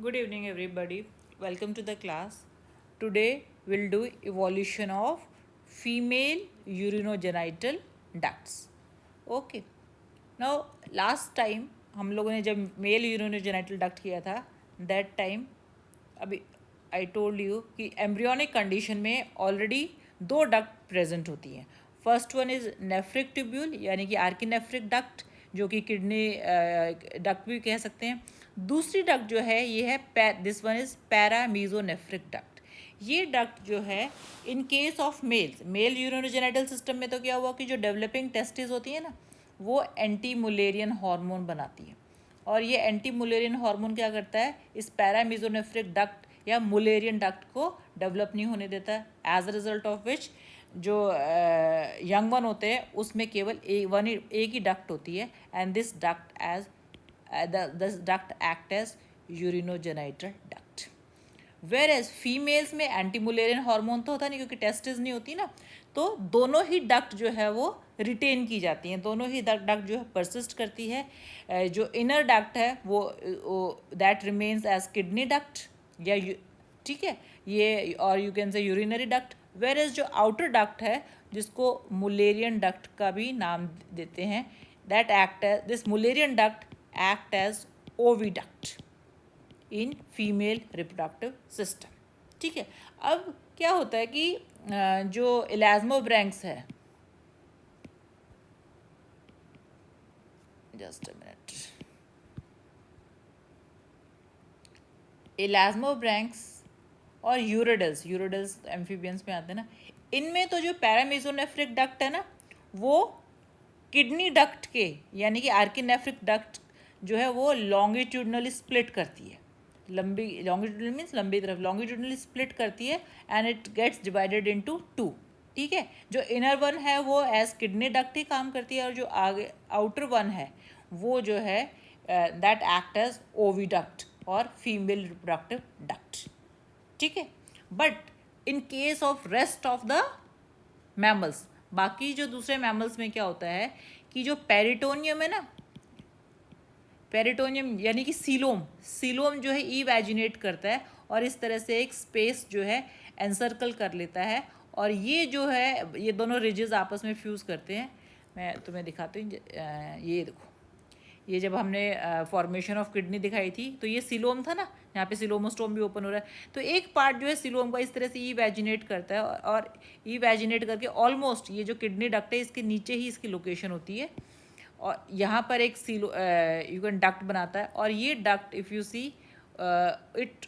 Good evening, everybody. Welcome to the class. Today we'll do evolution of female urinogenital ducts. Okay. Now last time हम लोगों ने जब mail urinogenital duct किया था that time अभी I told you कि embryonic condition में already दो डक्ट प्रेजेंट होती हैं. First one is nephric tubule यानी कि आर्किनेफ्रिक डक्ट जो कि किडनी डक्ट भी कह सकते हैं. दूसरी डक्ट जो है ये है दिस वन इज पैरामीजोनेफ्रिक डक्ट. ये डक्ट जो है इन case of male urinogenital system में तो क्या हुआ कि जो डेवलपिंग टेस्टिस होती है ना वो एंटी मुलेरियन हार्मोन बनाती है और ये एंटी मुलेरियन हार्मोन क्या करता है इस पैरामीजोनेफ्रिक डक्ट या मुलेरियन डक्ट को डेवलप नहीं होने देता है. As a result of which जो यंग वन होते हैं उसमें केवल एक ही डक्ट होती है and this duct act as urinogenital duct. Whereas females में एंटीमुलेरियन हार्मोन तो होता नहीं क्योंकि टेस्टिस नहीं होती ना, तो दोनों ही डक्ट जो है वो रिटेन की जाती हैं, दोनों ही डक्ट जो है परसिस्ट करती है. जो इनर डक्ट है वो that remains as kidney duct या ठीक है ये, और you can say urinary duct. Whereas जो आउटर डक्ट है जिसको मुलेरियन डक्ट का भी नाम देते हैं, that act as this Mullerian duct act as oviduct in female reproductive system. ठीक है. अब क्या होता है कि जो इलास्मोब्रैंक्स है, जस्ट अ मिनट, इलास्मोब्रैंक्स और यूरिडल्स एम्फीबियंस में आते हैं ना, इनमें तो जो पैरामीजोनेफ्रिक डक्ट है ना वो किडनी डक्ट के यानी कि आर्किनेफ्रिक डक्ट जो है वो लॉन्गिट्यूडनली स्प्लिट करती है. लंबी लॉन्गिट्यूडनल मीन्स लंबी तरफ लॉन्गिट्यूडनली स्प्लिट करती है and it gets divided into two. ठीक है. जो इनर वन है वो एज किडनी डक्ट ही काम करती है और जो आगे आउटर वन है वो जो है दैट एक्ट एज ओविडक्ट और फीमेल रिप्रोडक्टिव डक्ट. ठीक है. But in case of rest of the mammals, बाकी जो दूसरे मैमल्स में क्या होता है कि जो पेरिटोनियम है ना, पेरिटोनियम यानी कि सीलोम जो है इवैजिनेट करता है और इस तरह से एक स्पेस जो है एनसर्कल कर लेता है और ये जो है ये दोनों रिजेस आपस में फ्यूज़ करते हैं. मैं तुम्हें दिखाती हूँ. ये देखो, ये जब हमने फॉर्मेशन ऑफ किडनी दिखाई थी तो ये सिलोम था ना, यहाँ पे सिलोमोस्टोम भी ओपन हो रहा है. तो एक पार्ट जो है सिलोम का इस तरह से इवैजिनेट करता है और इवैजिनेट करके ऑलमोस्ट ये जो किडनी डक्ट है इसके नीचे ही इसकी लोकेशन होती है और यहाँ पर एक यू कैन डक्ट बनाता है और ये duct if you see it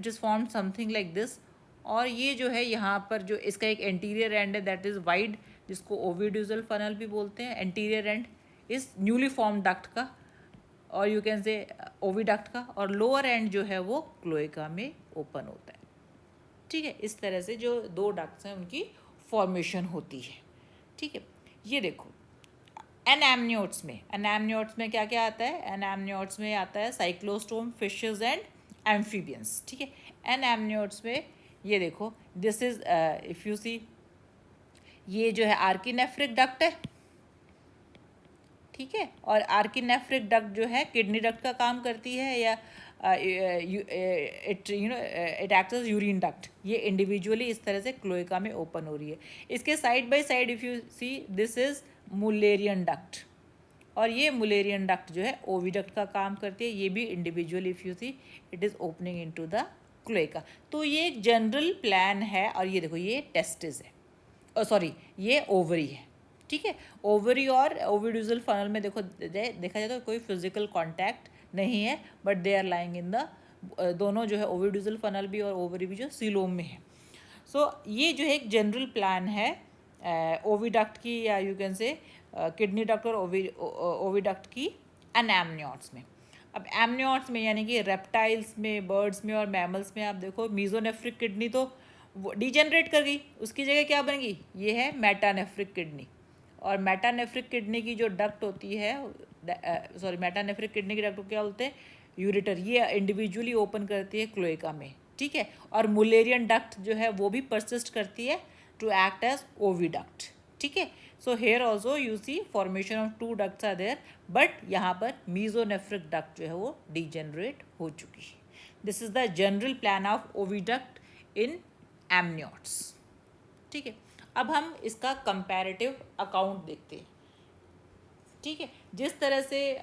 is form something like this. और ये जो है यहाँ पर जो इसका एक एंटीरियर एंड है दैट इज़ वाइड जिसको ओविड्यूजल फनल भी बोलते हैं. एंटीरियर एंड इस न्यूली फॉर्म डक्ट का और यू कैन से ओविडक्ट का, और लोअर एंड जो है वो क्लोएका में ओपन होता है. ठीक है. इस तरह से जो दो डक्ट्स हैं उनकी फॉर्मेशन होती है. ठीक है. ये देखो एनामनियोट्स में क्या क्या आता है. एनामनियोट्स में आता है साइक्लोस्टोम, फिशेस एंड एम्फीबियंस. ठीक है. एनामनियोट्स में ये देखो दिस इज इफ़ यू सी ये जो है आर्किनेफ्रिक डक्ट है. ठीक है. और आर्किनेफ्रिक डक्ट जो है किडनी डक्ट का काम करती है या it acts as urine duct. ये इंडिविजुअली इस तरह से क्लोएका में ओपन हो रही है. इसके side by side if you see this is Mullerian duct और ये मुलेरियन डक्ट जो है ओविडक्ट का काम करती है. ये भी individually if you see it is opening into the cloaca. तो ये एक जनरल प्लान है. और ये देखो ये टेस्टिस है, सॉरी ये ओवरी है. ठीक है. ओवरी और ओविड्यूजल फनल में देखा जाए तो कोई फिजिकल कांटेक्ट नहीं है but they are lying in the दोनों जो है ओविड्यूजल फनल भी और ओवरी भी जो सीलोम में है. सो ये जो है एक जनरल प्लान है ओविडक्ट की या यू कैन से किडनी डक्ट और ओविडक्ट की एनामनियोट्स में. अब एमनियोट्स में यानी कि रेप्टाइल्स में, बर्ड्स में और मैमल्स में आप देखो मीजोनेफ्रिक किडनी तो डिजेनरेट कर गई, उसकी जगह क्या बन गई, ये है मेटानेफ्रिक किडनी. और मेटानेफ्रिक किडनी की जो डक्ट होती है मेटानेफ्रिक किडनी की डक्ट को क्या बोलते हैं, यूरेटर. ये इंडिविजुअली ओपन करती है क्लोएका में. ठीक है. और मुलेरियन डक्ट जो है वो भी परसिस्ट करती है टू एक्ट एज ओविडक्ट. ठीक है. So here also you see formation of 2 ducts are there, but यहाँ पर मीजोनेफ्रिक डक्ट जो है वो डिजेनरेट हो चुकी है. This is the general plan of oviduct in amniotes. ठीक है, अब हम इसका कंपैरेटिव अकाउंट देखते हैं. ठीक है, जिस तरह से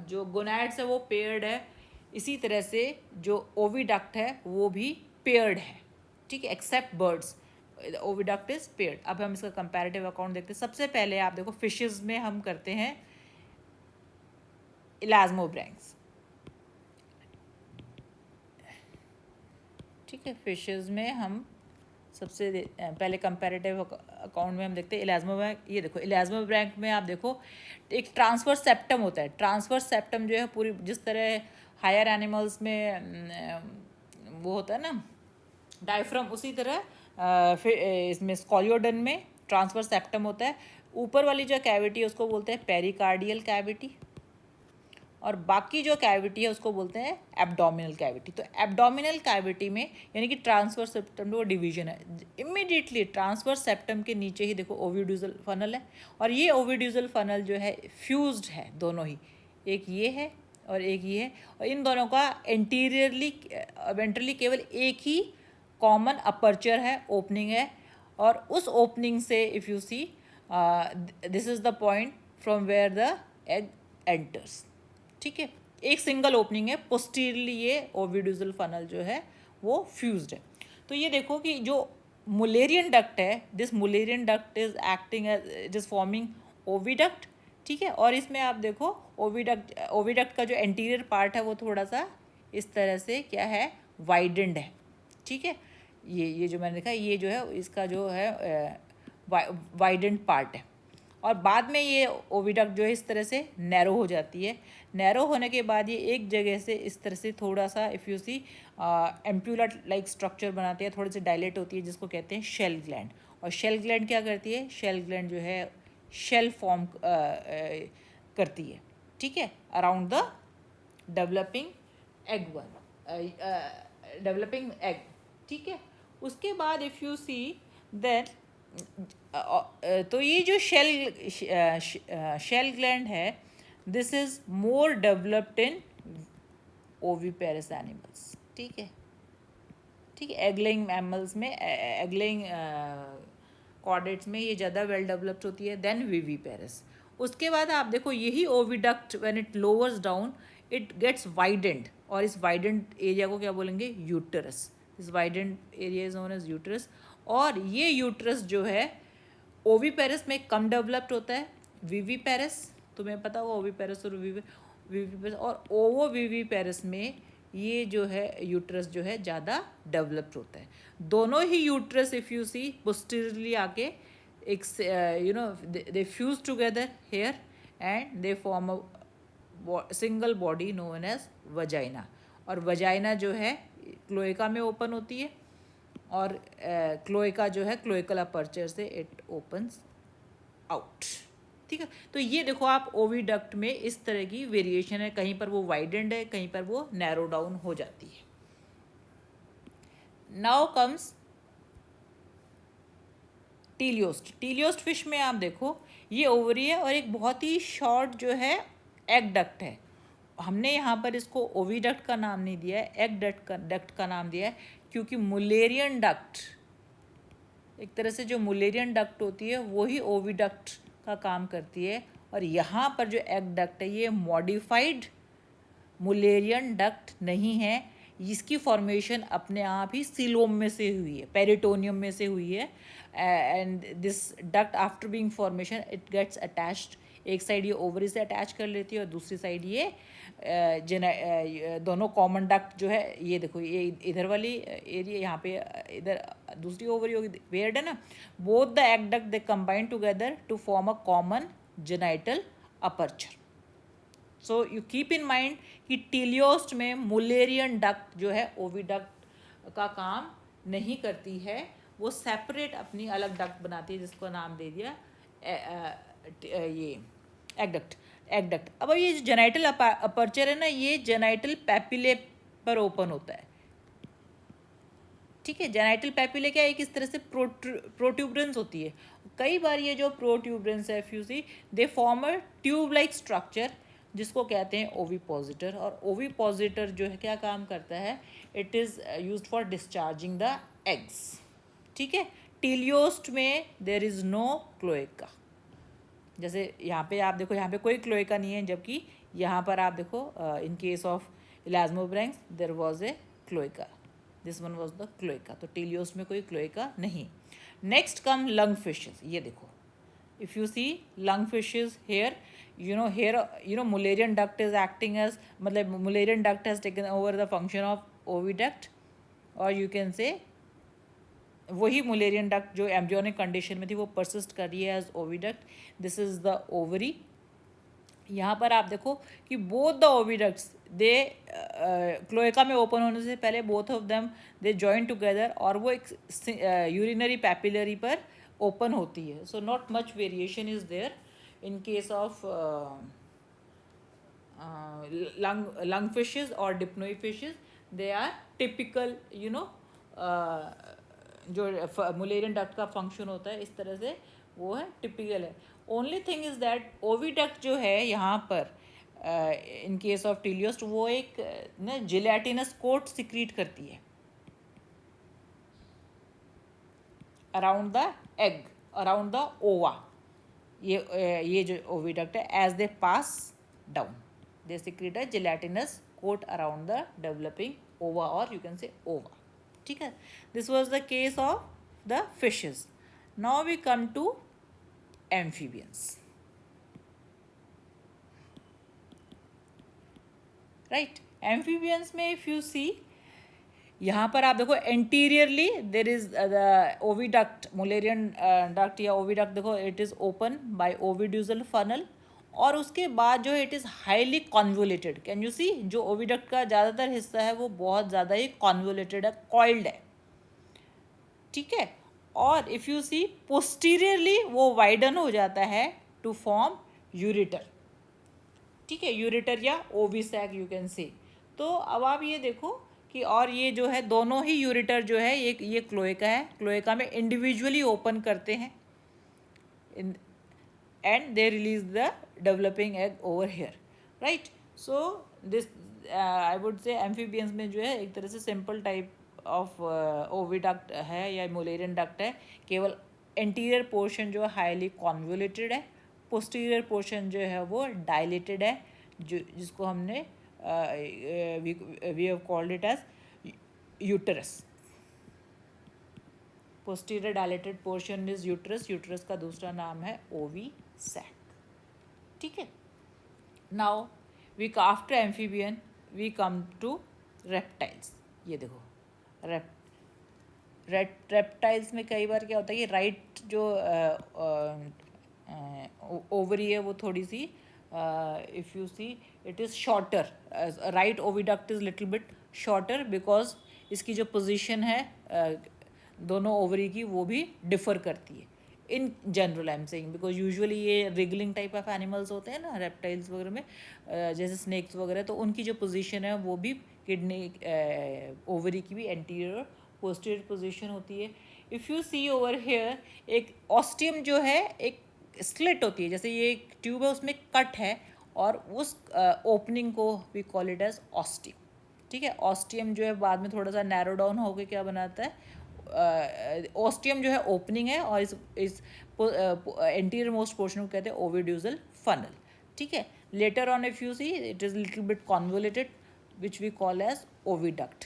जो गोनैड्स है वो पेयर्ड है, इसी तरह से जो ओविडक्ट है वो भी पेयर्ड है. ठीक है, except birds oviduct is paired. अब हम इसका कंपैरेटिव अकाउंट देखते हैं. सबसे पहले आप देखो फिशेस में हम करते हैं इलास्मोब्रैंक्स. ठीक है, फिशेस में हम सबसे पहले कंपैरेटिव अकाउंट में हम देखते हैं इलास्मोब्रैंक. ये देखो इलास्मोब्रैंक में आप देखो एक ट्रांसफर सेप्टम होता है. ट्रांसफर सेप्टम जो है पूरी जिस तरह हायर एनिमल्स में वो होता है ना डायफ्राम, उसी तरह फिर इसमें स्कॉलियोडन में ट्रांसफर सेप्टम होता है. ऊपर वाली जो कैविटी है उसको बोलते हैं पेरिकार्डियल कैविटी, और बाकी जो कैविटी है उसको बोलते हैं एब्डोमिनल कैविटी. तो एब्डोमिनल कैविटी में यानी कि ट्रांसफर सेप्टम वो डिवीजन है. इमीडिएटली ट्रांसफर सेप्टम के नीचे ही देखो ओविड्यूजल फनल है, और ये ओविड्यूजल फनल जो है फ्यूज्ड है दोनों ही. एक ये है और एक ये है, और इन दोनों का एंटीरियरली वेंट्रली केवल एक ही कॉमन अपर्चर है, ओपनिंग है. और उस ओपनिंग से if you see this is the point from where the egg enters. ठीक है, एक सिंगल ओपनिंग है. पोस्टीरियरली ये ओविड्यूजल फनल जो है वो फ्यूज्ड है. तो ये देखो कि जो मुलेरियन डक्ट है, this Mullerian duct is acting as it is forming oviduct. ठीक है, और इसमें आप देखो ओविडक्ट का जो एंटीरियर पार्ट है वो थोड़ा सा इस तरह से क्या है, वाइडेंड है. ठीक है, ये जो मैंने देखा ये जो है इसका जो है वाइडेंड पार्ट है. और बाद में ये ओविडक्ट जो है इस तरह से नैरो हो जाती है. नैरो होने के बाद ये एक जगह से इस तरह से थोड़ा सा if you see ampulla like structure बनाती है, थोड़ी सी डायलेट होती है, जिसको कहते हैं शेल ग्लैंड. और शेल ग्लैंड क्या करती है, शेल ग्लैंड जो है शेल फॉर्म करती है. ठीक है, around the developing egg developing egg. ठीक है, उसके बाद इफ़ यू सी देन तो ये जो शेल ग्लैंड है this is more developed in oviparous animals. ठीक है, ठीक है, एगलेइंग मैमल्स में एगलेइंग कॉर्डेट्स में ये ज़्यादा वेल डेवलप्ड होती है देन विविपेरस. उसके बाद आप देखो यही oviduct when it lowers down it gets widened, और इस वाइडेंड एरिया को क्या बोलेंगे, uterus. This widened area is known as uterus. और ये यूटरस जो है ओविपेरस में कम डेवलप्ड होता है. विविपेरस तुम्हें पता होगा, ओविपेरस और विविपेरस और ओवो विविपेरस में ये जो है यूटरस जो है ज़्यादा डेवलप्ड होता है. दोनों ही uterus if you see posteriorly आके एक you know they fuse together here and they form a single body known as vagina. और वजाइना जो है क्लोएका में ओपन होती है, और क्लोएका जो है क्लोएकल अपर्चर से इट ओपन्स आउट. ठीक है, तो ये देखो आप ओविडक्ट में इस तरह की वेरिएशन है. कहीं पर वो वाइडेंड है, कहीं पर वो नैरो डाउन हो जाती है. Now comes teleost. Teleost fish में आप देखो ये ओवरी है और एक बहुत ही शॉर्ट जो है एग डक्ट है. हमने यहाँ पर इसको ओविडक्ट का नाम नहीं दिया है, एग डक्ट का नाम दिया है, क्योंकि मुलेरियन डक्ट एक तरह से जो मुलेरियन डक्ट होती है वही ओविडक्ट का काम करती है. और यहाँ पर जो एग डक्ट है ये मॉडिफाइड मुलेरियन डक्ट नहीं है. इसकी फॉर्मेशन अपने आप ही सीलोम में से हुई है, पेरिटोनियम में से हुई है. And this duct after being formation it gets attached. एक साइड ये ओवरी से अटैच कर लेती है और दूसरी साइड ये दोनों कॉमन डक्ट जो है ये देखो ये इधर वाली एरिया यहाँ पे इधर दूसरी ओवरी होगी पेयर्ड है ना. Both the egg duct they combine together to form a common genital aperture. So you keep in mind कि टीलियोस्ट में मुलेरियन डक्ट जो है ओविडक्ट का काम नहीं करती है, वो सेपरेट अपनी अलग डक्ट बनाती है जिसको नाम दे दिया ये एग डक्ट. अब ये जो जेनाइटल अपर्चर है ना ये जेनाइटल पैपिले पर ओपन होता है. ठीक है। जेनाइटल पैपिले क्या एक इस तरह से प्रोट्यूबरेंस होती है। कई बार ये जो प्रोट्यूबरेंस है if you see they form a tube like structure जिसको कहते हैं ओविपोजिटर। और ओविपोजिटर जो है क्या काम करता है, it is used for discharging the eggs. ठीक है। टीलियोस्ट में देर इज़ नो क्लोएका। जैसे यहाँ पे आप देखो, यहाँ पे कोई क्लोएका नहीं है, जबकि यहाँ पर आप देखो in case of elasmobranchs there was a cloaca, this one was the cloaca. तो टीलियोस्ट में कोई क्लोएका नहीं। Next come lung fishes. ये देखो if you see lung fishes here, here Mullerian duct is acting as, मतलब Mullerian duct has taken over the function of oviduct, और you can say वही Mullerian duct जो embryonic condition में थी वो persist कर रही है as oviduct. This is the ovary. यहाँ पर आप देखो कि both the oviducts they cloaca में ओपन होने से पहले both of them they join together, और वो एक यूरिनरी पैपिलरी पर ओपन होती है। So not much variation is there in case of lung fishes or dipnoi fishes. They are typical, जो Mullerian duct का फंक्शन होता है इस तरह से वो है, टिपिकल है। Only thing is that oviduct जो है यहाँ पर इन केस ऑफ टीलियोस्ट वो एक ना जिलेटिनस कोट सिक्रीट करती है around the egg, around the ova. ये जो ओविडक्ट है as they pass down they secrete a gelatinous coat around the developing ova, और यू कैन से ओवा। ठीक है। This was the case of the fishes. Now we come to amphibians. Right. Amphibians में if you see यहाँ पर आप देखो anteriorly there is the oviduct, Mullerian duct या oviduct देखो it is open bye ओविड्यूजल funnel, और उसके बाद जो है it is highly convoluted. Can you see जो ओविडक्ट का ज़्यादातर हिस्सा है वो बहुत ज़्यादा ही कॉन्वोलेटेड है, कॉइल्ड है। ठीक है। और इफ़ यू सी पोस्टीरियरली वो वाइडन हो जाता है टू फॉर्म यूरिटर। ठीक है, यूरिटर या ओविसैक यू कैन से। तो अब आप ये देखो कि और ये जो है दोनों ही यूरिटर जो है ये क्लोएका है, क्लोएका में इंडिविजुअली ओपन करते हैं and they release the developing egg over here. Right. So this I would say amphibians में जो है एक तरह से सिंपल टाइप ऑफ ओविडक्ट है या मुलेरियन डक्ट है। केवल एंटीरियर पोर्शन जो है हाईली कॉन्वोलेटेड है, पोस्टीरियर पोर्शन जो है वो डायलेटेड है, जो जिसको हमने we have called it as uterus. Posterior dilated portion is uterus. Uterus का दूसरा नाम है ovisac. ठीक है। Now we after amphibian we come to reptiles. ये देखो reptiles में कई बार क्या होता है कि राइट जो ओवरी है वो थोड़ी सी if you see it is shorter, right oviduct is little bit shorter because इसकी जो पोजीशन है दोनों ओवरी की वो भी डिफर करती है in general. I am saying because usually ये रिगलिंग टाइप ऑफ एनिमल्स होते हैं ना रेप्टाइल्स वगैरह में, जैसे स्नेक्स वगैरह, तो उनकी जो पोजीशन है वो भी किडनी ओवरी की भी एंटीरियर पोस्टीरियर पोजीशन होती है। If you see over here एक ऑस्टियम जो है एक स्लिट होती है, जैसे ये एक ट्यूब है उसमें कट है और उस ओपनिंग को we call it as ostium. ठीक है। ऑस्टियम जो है बाद में थोड़ा सा नैरो डाउन होकर क्या बनाता है, ऑस्टियम जो है ओपनिंग है और इस एंटीरियर मोस्ट पोर्शन को कहते हैं ओविड्यूजल फनल। ठीक है। Later on if you see it is little bit convoluted which we call as oviduct.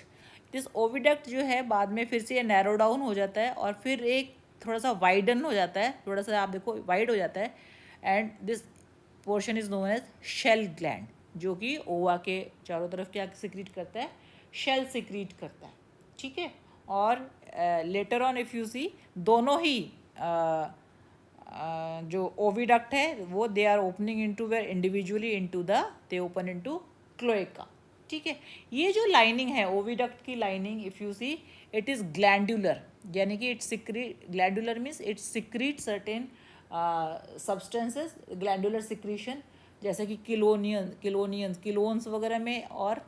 This oviduct जो है बाद में फिर से नैरो डाउन हो जाता है और फिर एक थोड़ा सा वाइडन हो जाता है, थोड़ा सा आप देखो वाइड हो जाता है, and this portion is known as shell gland, जो कि ओवा के चारों तरफ क्या सिक्रीट करता है, शेल सिक्रीट करता है। ठीक है। और later on if you see दोनों ही जो ओविडक्ट है वो they are opening into where individually into the they open into cloaca. ठीक है। ये जो लाइनिंग है ओविडक्ट की lining if you see it is glandular, यानी कि it secrete, glandular means it secrete certain substances, glandular secretion, जैसे कि किलोन्स वगैरह में और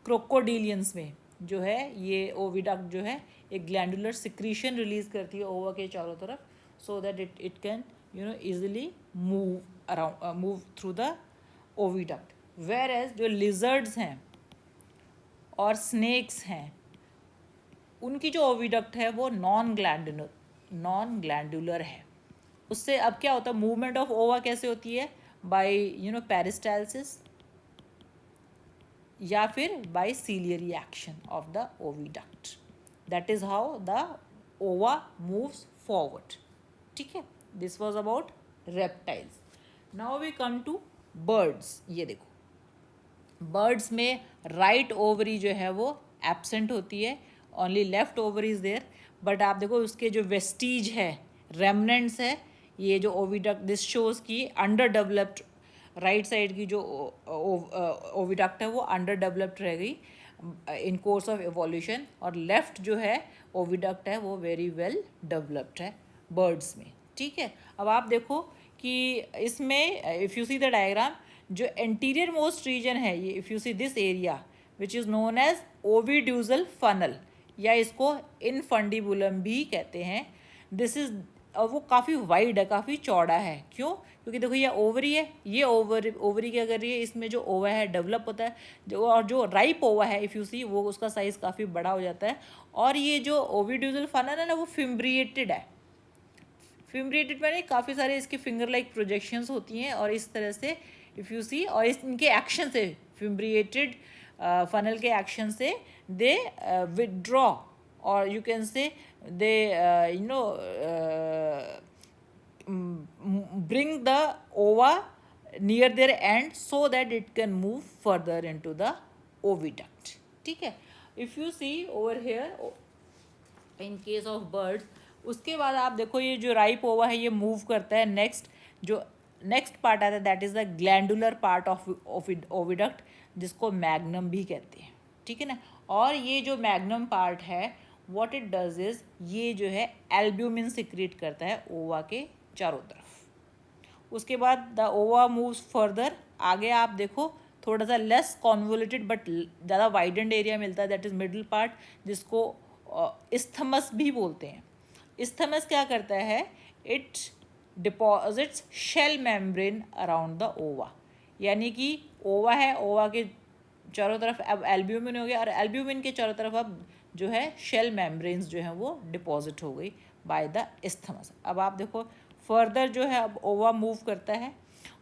क्रोकोडिलियंस में जो है ये ओविडक्ट जो है एक ग्लैंडुलर सिक्रीशन रिलीज करती है ओवा के चारों तरफ, so that it can easily move around move through the oviduct. Whereas जो लिजर्ड्स हैं और स्नेक्स हैं उनकी जो ओविडक्ट है वो नॉन ग्लैंडुलर है। उससे अब क्या होता है, मूवमेंट ऑफ ओवा कैसे होती है, बाय पेरिस्टालसिस या फिर by ciliary action of the oviduct. That is how the ova moves forward. ठीक है, this was about reptiles. Now we come to birds. ये देखो, बर्ड्स में राइट ओवरी जो है वो एब्सेंट होती है, only left ovary is there. But आप देखो उसके जो वेस्टीज है, रेमनेंट्स है, ये जो ओविडक्ट, दिस शोज की अंडर डेवलप्ड, राइट साइड की जो ओविडक्ट है वो अंडर डेवलप्ड रह गई इन कोर्स ऑफ एवोल्यूशन, और लेफ्ट जो है ओविडक्ट है वो वेरी वेल डेवलप्ड है बर्ड्स में। ठीक है, अब आप देखो कि इसमें if you see the diagram, जो एंटीरियर मोस्ट रीजन है ये, if you see this area which is known as oviducal funnel, या इसको इनफंडिबुलम भी कहते हैं। दिस इज, और वो काफ़ी वाइड है, काफ़ी चौड़ा है। क्यों? क्योंकि देखो ये ओवरी है, ये ओवरी क्या कर रही है, इसमें जो ओवा है डेवलप होता है, जो और जो राइप ओवा है इफ़ यू सी, वो उसका साइज़ काफ़ी बड़ा हो जाता है। और ये जो ओविड्यूजल फनल है ना वो फिम्ब्रिएटेड है। फिम्ब्रिएटेड मैंने काफ़ी सारे इसके फिंगर लाइक प्रोजेक्शंस होती हैं, और इस तरह से इफ़ यू सी, और इनके एक्शन से, फिम्ब्रिएटेड फनल के एक्शन से दे विदड्रॉ, और यू कैन से दे bring the ova near their end so that it can move further into the oviduct. ठीक है, if you see over here in case of birds, उसके बाद आप देखो ये जो राइप ओवा है ये मूव करता है नेक्स्ट, जो नेक्स्ट पार्ट आता है that is the glandular part of oviduct, जिसको मैग्नम भी कहते हैं। ठीक है ना, और ये जो मैग्नम पार्ट है व्हाट इट डज इज, ये जो है एल्ब्यूमिन सिक्रीट करता है ओवा के चारों तरफ। उसके बाद द ओवा मूव्स फर्दर, आगे आप देखो थोड़ा सा लेस कॉन्वोल्यूटेड बट ज़्यादा वाइडेंड एरिया मिलता है, दैट इज़ मिडल पार्ट, जिसको इस्थमस भी बोलते हैं। इस्थमस क्या करता है, it deposits shell membrane around the ova, यानी कि ओवा है, ओवा के चारों तरफ अब एल्ब्यूमिन हो गया, और एल्ब्यूमिन के चारों तरफ अब जो है शेल मेम्ब्रेन्स जो हैं वो डिपॉजिट हो गई बाय द इस्थमस। अब आप देखो फर्दर जो है अब ओवा मूव करता है,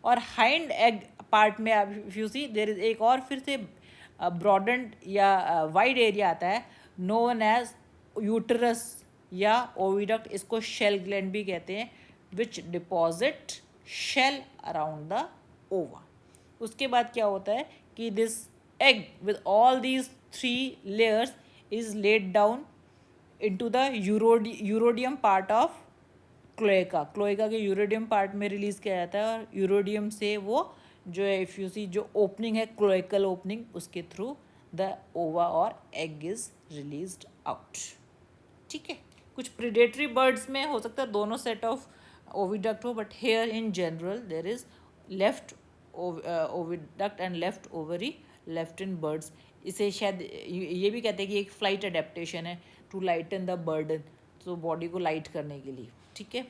और हाइंड एग पार्ट में अब if you see there is एक और फिर से ब्रॉडेंड या वाइड एरिया आता है नोन एज यूटरस या ओविडक्ट, इसको शेल ग्लैंड भी कहते हैं, विच डिपॉजिट शेल अराउंड द ओवा। उसके बाद क्या होता है कि this egg with all these three layers is laid down into the यूरोडियम part of cloaca. Cloaca के यूरोडियम पार्ट में रिलीज़ किया जाता है, और यूरोडियम से वो जो है इफ़ यू सी जो ओपनिंग है क्लोएकल ओपनिंग, उसके थ्रू द ओवा और एग इज रिलीज्ड आउट। ठीक है, कुछ प्रीडेटरी बर्ड्स में हो सकता है दोनों सेट ऑफ ओविडक्ट हो, but here in general there is left oviduct and left ovary left in birds. इसे शायद ये भी कहते हैं कि एक फ्लाइट अडेप्टेशन है टू लाइटन द बर्डन, तो बॉडी को लाइट करने के लिए। ठीक है,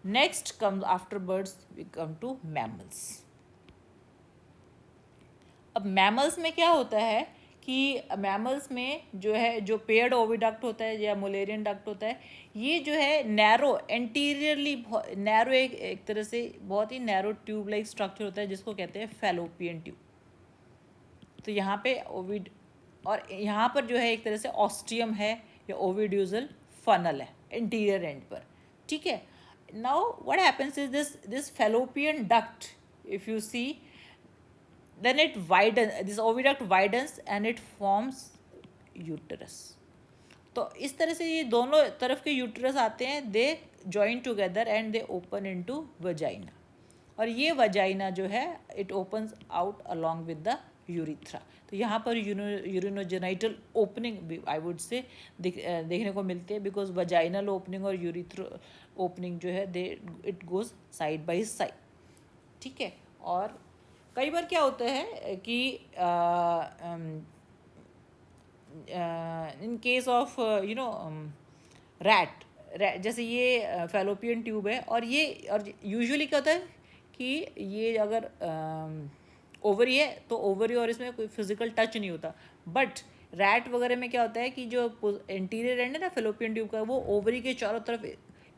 next comes after birds we come to mammals. अब मैमल्स में क्या होता है कि मैमल्स में जो है जो पेयर्ड ओविडक्ट होता है या मुलेरियन डक्ट होता है, ये जो है नैरो एंटीरियरली नैरो एक तरह से बहुत ही नैरो ट्यूब लाइक स्ट्रक्चर होता है, जिसको कहते हैं फैलोपियन ट्यूब। तो यहाँ पे ओविड, और यहाँ पर जो है एक तरह से ऑस्टियम है या ओविड्यूजल फनल है इंटीरियर एंड पर। ठीक है, now what happens is this Fallopian duct if you see then it widens, this oviduct widens and it forms uterus। तो इस तरह से ये दोनों तरफ के यूटरस आते हैं, दे join together and they open into vagina, और ये वजाइना जो है it opens out along with the urethra. तो यहाँ पर urinogenital opening I would say देखने को मिलते हैं, बिकॉज वजाइनल ओपनिंग और यूरिथ्रा ओपनिंग जो है they it goes side by side. ठीक है, और कई बार क्या होता है कि in case of you know rat, जैसे ये फैलोपियन ट्यूब है, और यूजुअली क्या होता है कि ये अगर ओवरी है तो ओवरी और इसमें कोई फिजिकल टच नहीं होता, बट रैट वगैरह में क्या होता है कि जो इंटीरियर एंड है ना फैलोपियन ट्यूब का, वो ओवरी के चारों तरफ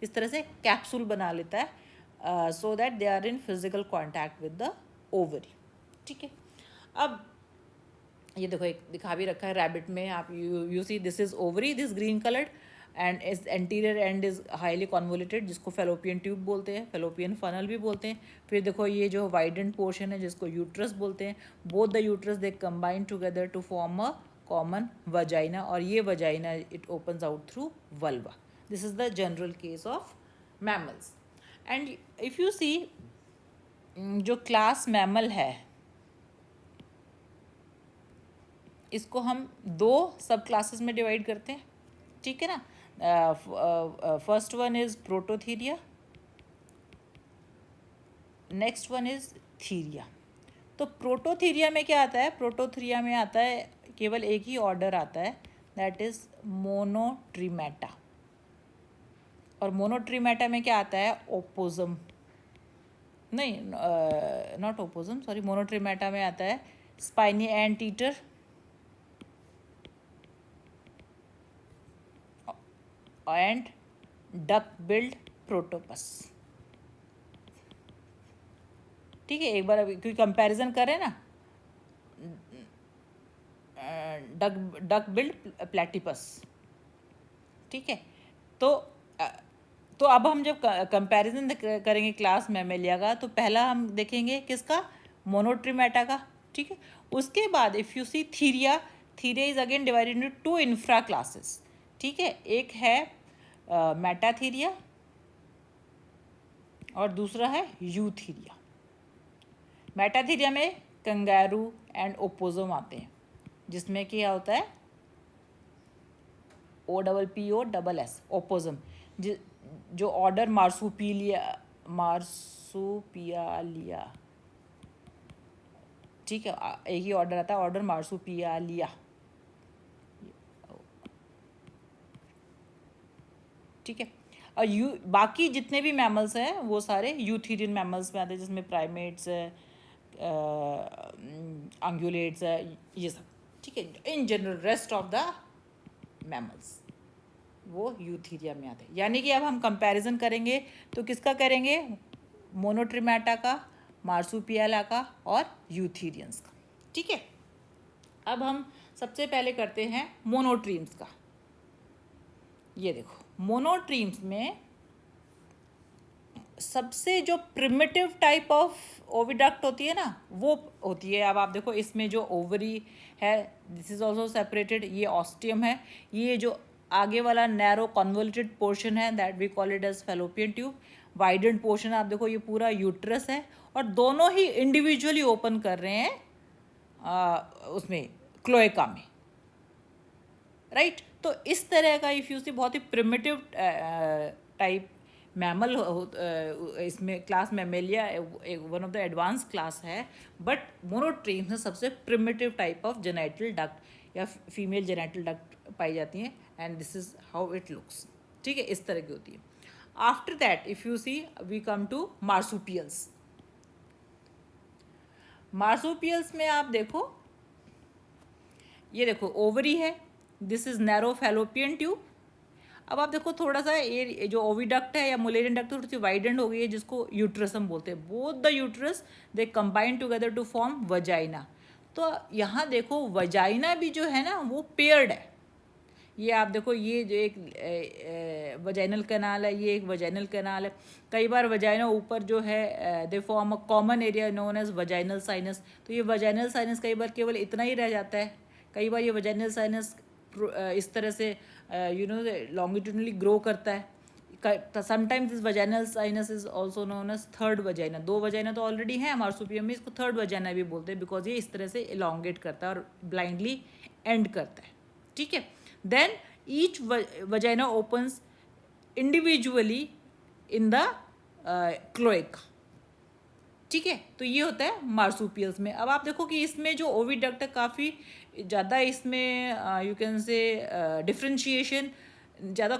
इस तरह से कैप्सूल बना लेता है, so that they are in physical contact with the ovary. ठीक है, अब ये देखो एक दिखा भी रखा है रैबिट में, आप you see this is ovary, this green coloured, and इस anterior end is highly convoluted, जिसको फेलोपियन ट्यूब बोलते हैं, फेलोपियन फनल भी बोलते हैं। फिर देखो ये जो वाइडेंड पोर्शन है जिसको यूट्रस बोलते हैं, both the uterus they combine together to form a common vagina, और ये vagina it opens out through vulva. This is the general case of mammals. And if you see जो class mammal है इसको हम दो सब क्लासेस में divide करते हैं, ठीक है ना। First one is Prototheria, next one is Theria. तो प्रोटोथीरिया में क्या आता है, प्रोटोथीरिया में आता है केवल एक ही ऑर्डर आता है, दैट इज मोनोट्रीमेटा। और मोनोट्रीमेटा में क्या आता है, ओपोजम, नहीं नॉट ओपोजम, सॉरी, मोनोट्रीमेटा में आता है spiny anteater and duck billed platypus. ठीक है, एक बार अभी क्योंकि कंपैरिजन करें ना, डक बिल्ड प्लेटिपस। ठीक है, तो अब हम जब कंपैरिजन करेंगे क्लास मैमेलिया का, तो पहला हम देखेंगे किसका, मोनोट्रीमेटा का। ठीक है, उसके बाद if you see theria, theria is again divided into two infra classes. ठीक है, एक है मेटाथीरिया और दूसरा है यूथीरिया। मेटाथीरिया में कंगारू एंड ओपोजम आते हैं, जिसमें क्या होता है OPPOSS ओपोजम, जो ऑर्डर मार्सुपियालिया, ठीक है, एक ही ऑर्डर आता है, ऑर्डर मार्सुपियालिया। ठीक है, और बाकी जितने भी मैमल्स हैं वो सारे यूथीरियन मैमल्स में आते हैं, जिसमें प्राइमेट्स है, अंगुलेट्स है, ये सब। ठीक है, in general rest of the mammals वो यूथीरिया में आते हैं। यानी कि अब हम कंपैरिजन करेंगे तो किसका करेंगे, मोनोट्रीमेटा का, मार्सुपियाला का और यूथीरियंस का। ठीक है, अब हम सबसे पहले करते हैं मोनोट्रीम्स का। ये देखो, मोनोट्रीम्स में सबसे जो प्रिमिटिव टाइप ऑफ ओविडक्ट होती है ना, वो होती है, अब आप देखो इसमें जो ओवरी है, दिस इज ऑल्सो सेपरेटेड, ये ऑस्टियम है, ये जो आगे वाला नैरो कॉन्वोल्यूटेड पोर्शन है that we call it as Fallopian tube, widened portion आप देखो ये पूरा यूट्रस है, और दोनों ही इंडिविजुअली ओपन कर रहे हैं उसमें क्लोएका में, राइट। तो इस तरह का इफ यू सी बहुत ही प्रिमिटिव टाइप मैमल इसमें class mammalia one of the advance class है, बट मोनोट्रीम्स में सबसे primitive type of genital duct या फीमेल जेनाइटल डक्ट पाई जाती हैं, and this is how it looks. ठीक है, इस तरह की होती है। After that if you see we come to marsupials. Marsupials में आप देखो, ये देखो ओवरी है, this is narrow Fallopian tube. अब आप देखो थोड़ा सा ये जो ओविडक्ट है या मुलेरियन डक्ट थोड़ी सी वाइडेंड हो गई है, जिसको यूट्रस हम बोलते हैं। Both the uterus they combine together to form vagina. तो यहाँ देखो वजाइना भी जो है ना वो पेयर्ड है। ये आप देखो, ये जो एक वजाइनल कैनाल है, ये एक वजाइनल कैनाल है। कई बार वजाइना ऊपर जो है they form a common area known as vaginal sinus. तो ये वजाइनल साइनस कई बार केवल इतना ही रह जाता है, कई बार ये वजाइनल साइनस इस तरह से लॉन्गिट्यूडनली ग्रो करता है। Sometimes this vaginal sinus is also known as third vagina. दो वजाइना तो ऑलरेडी है मार्सुपियम में, इसको थर्ड वजाइना भी बोलते हैं, बिकॉज ये इस तरह से इलोंगेट करता है और ब्लाइंडली एंड करता है। ठीक है, then each vagina opens individually in the cloaca. ठीक है, तो ये होता है मार्सूपियल्स में। अब आप देखो कि इसमें जो ओविडक्ट है काफ़ी ज़्यादा इसमें यू कैन से डिफ्रेंशिएशन ज़्यादा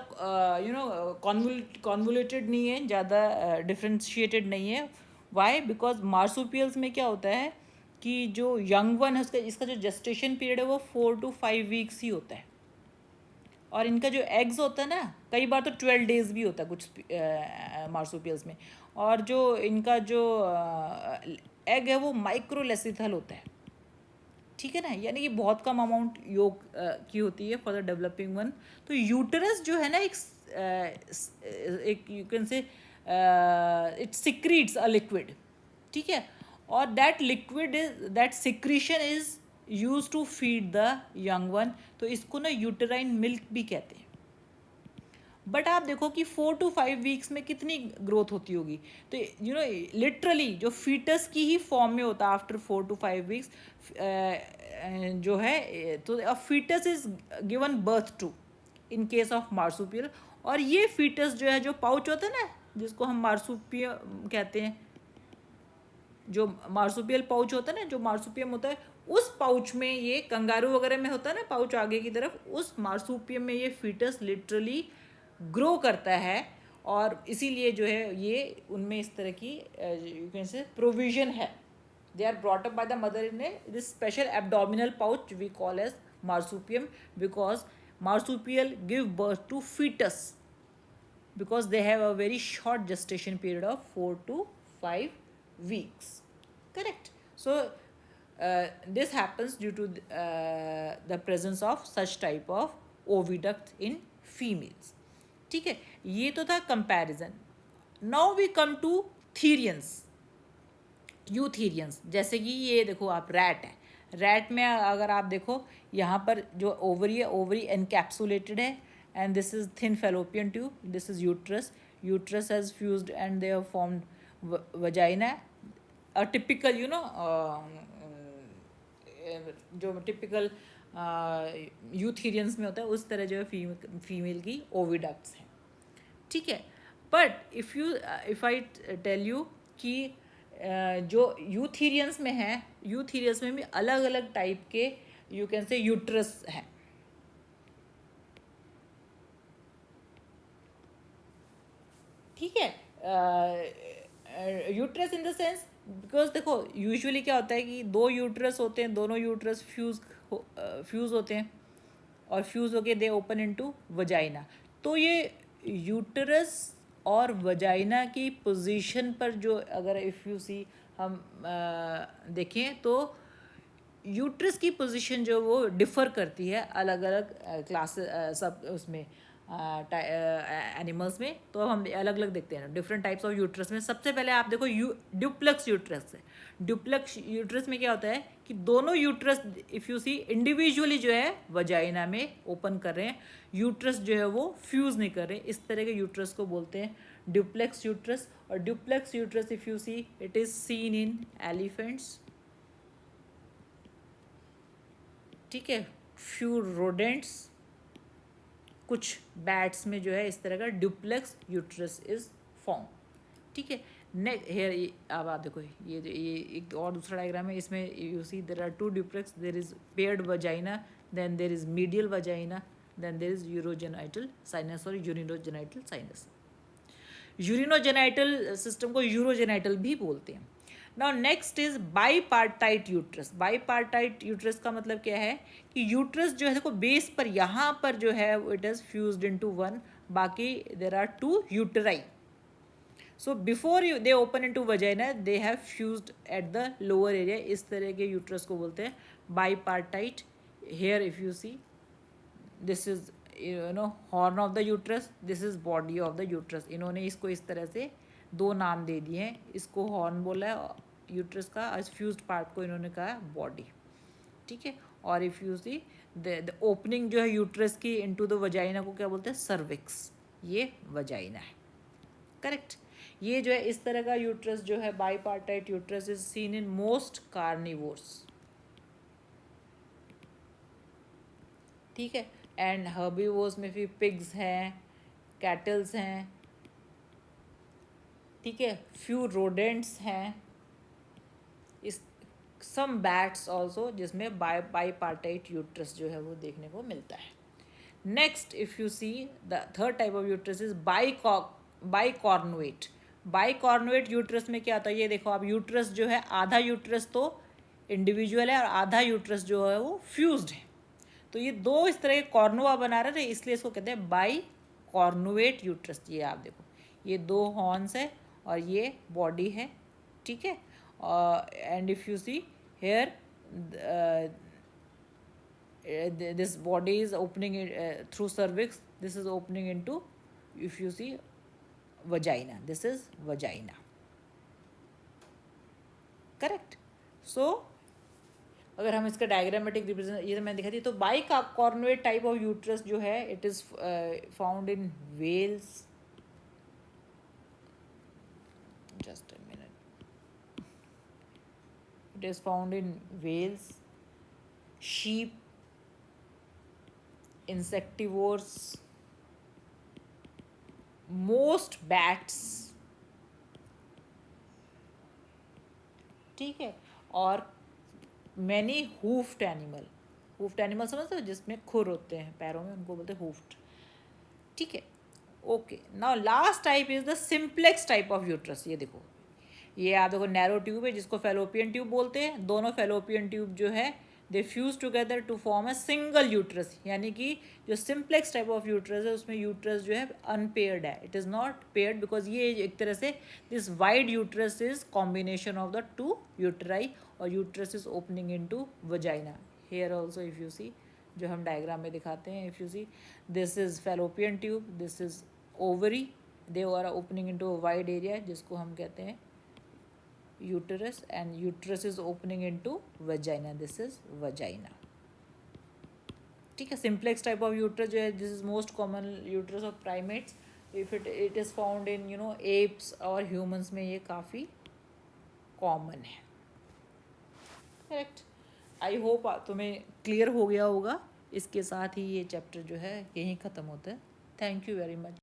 कॉन्वोल्यूटेड नहीं है, ज़्यादा डिफ्रेंशिएटेड नहीं है। वाई? बिकॉज मार्सूपियल्स में क्या होता है कि जो यंग वन है उसका इसका जो जेस्टेशन पीरियड है वो 4 to 5 वीक्स ही होता है, और इनका जो एग्स होता है ना कई बार तो 12 डेज भी होता है कुछ मार्सूपियल्स में, और जो इनका जो एग है वो माइक्रोलेसिथल होता है, ठीक है ना, यानी कि बहुत कम अमाउंट योग की होती है फॉर द डेवलपिंग वन। तो यूटरस जो है ना एक you can say it secretes a liquid, ठीक है, और that liquid is that secretion is use to feed the young one, तो इसको ना यूटेराइन मिल्क भी कहते हैं। बट आप देखो कि 4 to 5 वीक्स में कितनी ग्रोथ होती होगी, तो लिटरली जो फीटस की ही फॉर्म में होता है आफ्टर 4 to 5 वीक्स जो है, तो a foetus is given birth to in case of marsupial. और ये फीटस जो है, जो पाउच होता है ना जिसको हम मार्सूपियल कहते हैं, जो मार्सूपियल पाउच होता है ना, जो मार्सूपियम होता है, उस पाउच में ये कंगारू वगैरह में होता है ना पाउच आगे की तरफ, उस मार्सूपियम में ये फीटस लिटरली ग्रो करता है, और इसीलिए जो है ये उनमें इस तरह की यू कैन से प्रोविजन है। They are brought up by the mother in a this special abdominal pouch we call as marsupium, because marsupial give birth to fetus because they have a very short gestation period of 4 to 5 weeks, correct? So this happens due to the presence of such type of oviduct in females, ठीक है। ये तो था comparison. Now we come to therians, eutherians. जैसे कि ये देखो आप रैट है, रैट में अगर आप देखो यहाँ पर जो ओवरी है, ओवरी एनकैप्सुलेटेड है, and this is thin fallopian tube, this is uterus, uterus has fused and they have formed vagina. A typical जो टिपिकल यूथीरियंस में होता है उस तरह जो है फीमेल की ओविडक्ट्स हैं, ठीक है। But if I tell you कि जो यूथीरियंस में है, यूथीरियंस में भी अलग अलग टाइप के यू कैन से यूट्रस हैं, ठीक है। Uterus in the sense, because देखो यूजुअली क्या होता है कि दो यूट्रस होते हैं, दोनों यूट्रस फ्यूज़ होते हैं, और फ्यूज़ होके दे ओपन इनटू वजाइना। तो ये यूटरस और वजाइना की पोजीशन पर जो अगर इफ़ यू सी हम देखें तो यूट्रस की पोजीशन जो वो डिफ़र करती है अलग अलग क्लास सब उसमें एनिमल्स में। तो हम अलग अलग देखते हैं डिफरेंट टाइप्स ऑफ यूट्रस में। सबसे पहले आप देखो ड्यूप्लेक्स यूट्रस है। ड्यूप्लेक्स यूट्रस में क्या होता है कि दोनों uterus if you see individually जो है वजाइना में ओपन कर रहे हैं, यूट्रस जो है वो फ्यूज़ नहीं कर रहे, इस तरह के यूट्रस को बोलते हैं ड्यूप्लेक्स यूट्रस। और duplex uterus if you see it is seen in elephants, ठीक है, फ्यू रोडेंट्स, कुछ बैट्स में जो है इस तरह का ड्यूप्लेक्स यूट्रस इज फॉर्म, ठीक है। नेक्स्ट हेयर अब आप देखो ये एक और दूसरा डायग्राम है, इसमें you see there are 2 duplex, there is paired vagina, then there is medial vagina, then there is urogenital sinus और यूरिनोजेनाइटल साइनस। यूरिनोजेनाइटल सिस्टम को यूरोजेनाइटल भी बोलते हैं। Now next is bipartite uterus. Bipartite uterus का मतलब क्या है कि यूट्रस जो है देखो बेस पर यहाँ पर जो है it is fused into one, बाकी there are 2 uteri. So before they open into vagina they have fused at the lower area, इस तरह के यूट्रस को बोलते हैं bipartite. Here if you see this is horn of the uterus, this is body of the uterus. इन्होंने इसको इस तरह से 2 नाम दे दिए हैं, इसको हॉर्न बोला है यूट्रस का, इस फ्यूज्ड पार्ट को इन्होंने कहा बॉडी, ठीक है। और if you see the opening जो है यूट्रस की इनटू द वजाइना को क्या बोलते हैं सर्विक्स, ये वजाइना है, करेक्ट। ये जो है इस तरह का यूट्रस जो है bipartite uterus is seen in most carnivores, ठीक है। एंड हर्बीवोर्स में फिर पिग्स हैं, कैटल्स हैं, ठीक है, फ्यू रोडेंट्स हैं, सम बैट्स ऑल्सो जिसमें बाईपार्टाइट यूट्रस जो है वो देखने को मिलता है. Next if you see the third type of uterus is bicornuate. Bicornuate uterus में क्या होता है, ये देखो आप, यूट्रस जो है आधा यूट्रस तो इंडिविजुअल है और आधा यूट्रस जो है वो फ्यूज्ड है. तो ये दो इस तरह के कॉर्नुआ बना रहे थे, इसलिए इसको कहते हैं बाई कॉर्नुएट यूट्रस. ये आप देखो, ये दो हॉर्न्स है और ये बॉडी है, ठीक है. And if you see here this body is opening through cervix, this is opening into, if you see, vagina. This is vagina, correct. So अगर हम इसका डायग्रामेटिक रिप्रेजेंट ये मैंने दिखा दी, तो bicornuate type of uterus जो है it is found in whales. Just a minute. It is found in whales, sheep, insectivores, most bats, ठीक है, और many hoofed animal. hoofed animal समझते हो, जिसमें खुर होते हैं पैरों में, उनको बोलते हैं hoofed, ठीक है. Okay, now last type is the simplex type of uterus. ये देखो, ये आप देखो नैरो ट्यूब है जिसको फेलोपियन ट्यूब बोलते हैं. दोनों फेलोपियन ट्यूब जो है they fuse together to form a single uterus. यानी कि जो सिंप्लेक्स टाइप ऑफ यूट्रस है उसमें यूट्रस जो है अनपेयर्ड है. It is not paired because ये एक तरह से this wide uterus is combination of the two uteri और uterus is opening into vagina. Here also if you see, जो हम डायग्राम में दिखाते हैं, if you see this is fallopian tube, this is ovary, they are opening into a wide area जिसको हम कहते हैं uterus, and uterus is opening into vagina. This is vagina, ठीक है. सिंप्लेक्स टाइप ऑफ यूट्रस जो है this is most common uterus of primates. If it is found in you know apps और humans में ये काफ़ी कॉमन है, correct. I hope तुम्हें क्लियर हो गया होगा. इसके साथ ही ये चैप्टर जो है यहीं ख़त्म होता है. Thank you very much.